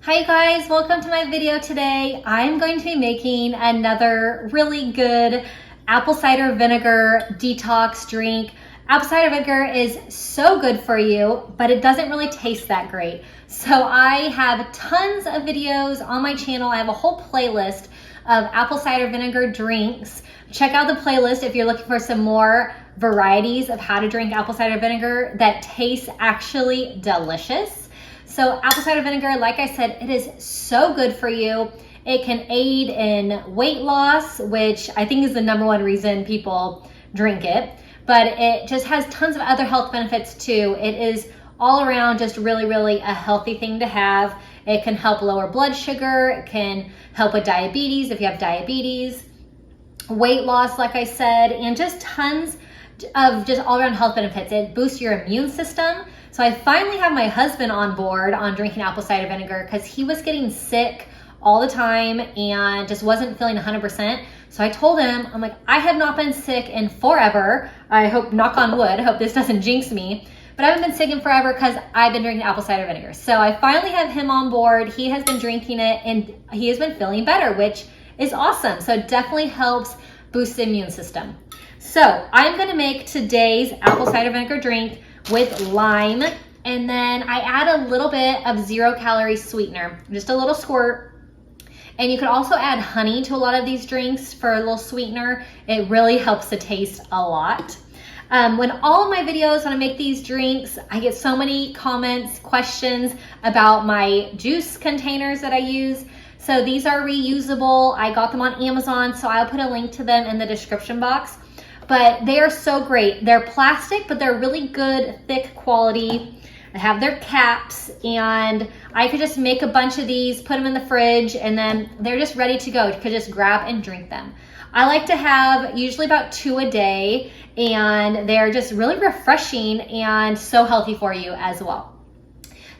Hi guys, welcome to my video today. I'm going to be making another really good apple cider vinegar detox drink. Apple cider vinegar is so good for you, but it doesn't really taste that great. So I have tons of videos on my channel. I have a whole playlist of apple cider vinegar drinks. Check out the playlist if you're looking for some more varieties of how to drink apple cider vinegar that tastes actually delicious. So apple cider vinegar, like I said, it is so good for you. It can aid in weight loss, which I think is the #1 reason people drink it, but it just has tons of other health benefits too. It is all around just really a healthy thing to have. It can help lower blood sugar. It can help with diabetes if you have diabetes, weight loss, like I said, and just tons of just all around health benefits. It boosts your immune system. So I finally have my husband on board on drinking apple cider vinegar because he was getting sick all the time and just wasn't feeling 100%. So I told him, I'm like, I have not been sick in forever. I hope, knock on wood, I hope this doesn't jinx me, but I haven't been sick in forever because I've been drinking apple cider vinegar. So I finally have him on board. He has been drinking it and he has been feeling better, which is awesome. So it definitely helps boost the immune system. So I'm gonna make today's apple cider vinegar drink with lime, and then I add a little bit of 0-calorie sweetener, just a little squirt. And you could also add honey to a lot of these drinks for a little sweetener. It really helps the taste a lot. When all of my videos, when I make these drinks, I get so many comments, questions about my juice containers that I use. So these are reusable. I got them on Amazon, so I'll put a link to them in the description box. But they are so great. They're plastic, but they're really good, thick quality. I have their caps, and I could just make a bunch of these, put them in the fridge, and then they're just ready to go. You could just grab and drink them. I like to have usually about 2 a day, and they're just really refreshing and so healthy for you as well.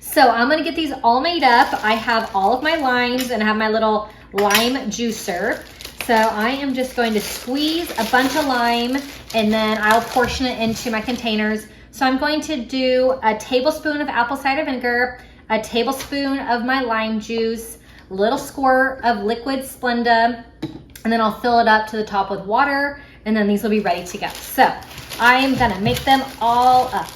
So I'm gonna get these all made up. I have all of my limes, and I have my little lime juicer. So I am just going to squeeze a bunch of lime, and then I'll portion it into my containers. So I'm going to do a tablespoon of apple cider vinegar, a tablespoon of my lime juice, a little squirt of liquid Splenda, and then I'll fill it up to the top with water, and then these will be ready to go. So I am gonna make them all up.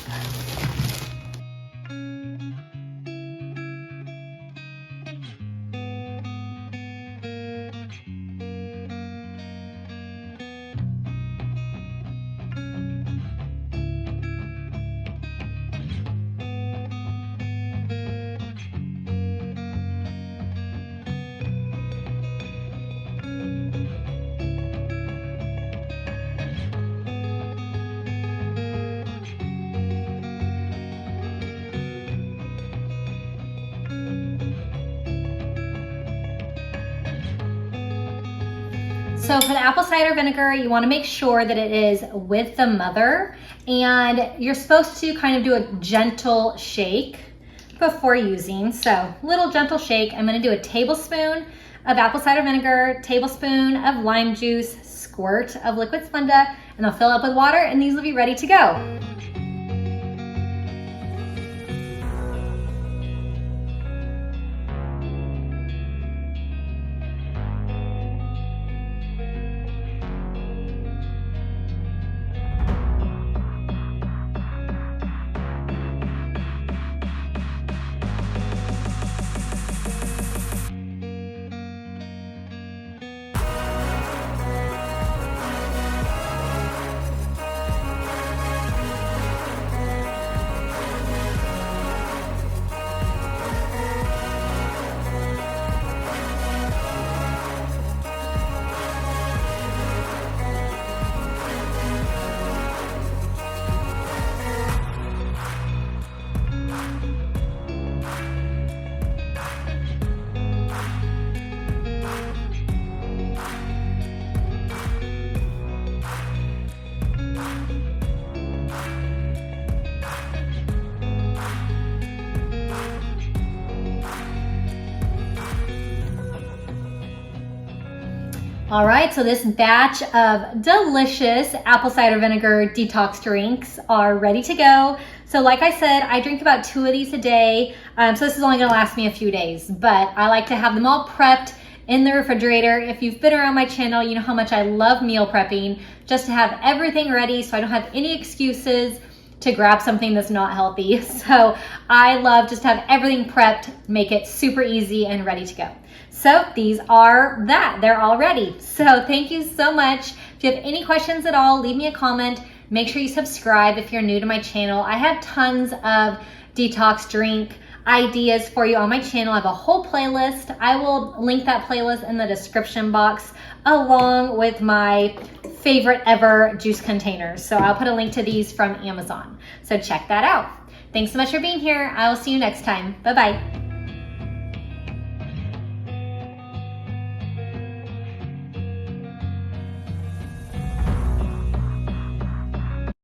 So for the apple cider vinegar, you want to make sure that it is with the mother, and you're supposed to kind of do a gentle shake before using. So little gentle shake. I'm going to do a tablespoon of apple cider vinegar, tablespoon of lime juice, squirt of liquid Splenda, and I'll fill up with water, and these will be ready to go. All right, so this batch of delicious apple cider vinegar detox drinks are ready to go. So like I said, I drink about 2 of these a day. So this is only gonna last me a few days, but I like to have them all prepped in the refrigerator. If you've been around my channel, you know how much I love meal prepping, just to have everything ready so I don't have any excuses to grab something that's not healthy. So I love just to have everything prepped, make it super easy and ready to go. So these are that, they're all ready. So thank you so much. If you have any questions at all, leave me a comment. Make sure you subscribe if you're new to my channel. I have tons of detox drink ideas for you on my channel. I have a whole playlist. I will link that playlist in the description box along with my favorite ever juice containers. So I'll put a link to these from Amazon. So check that out. Thanks so much for being here. I will see you next time. Bye-bye.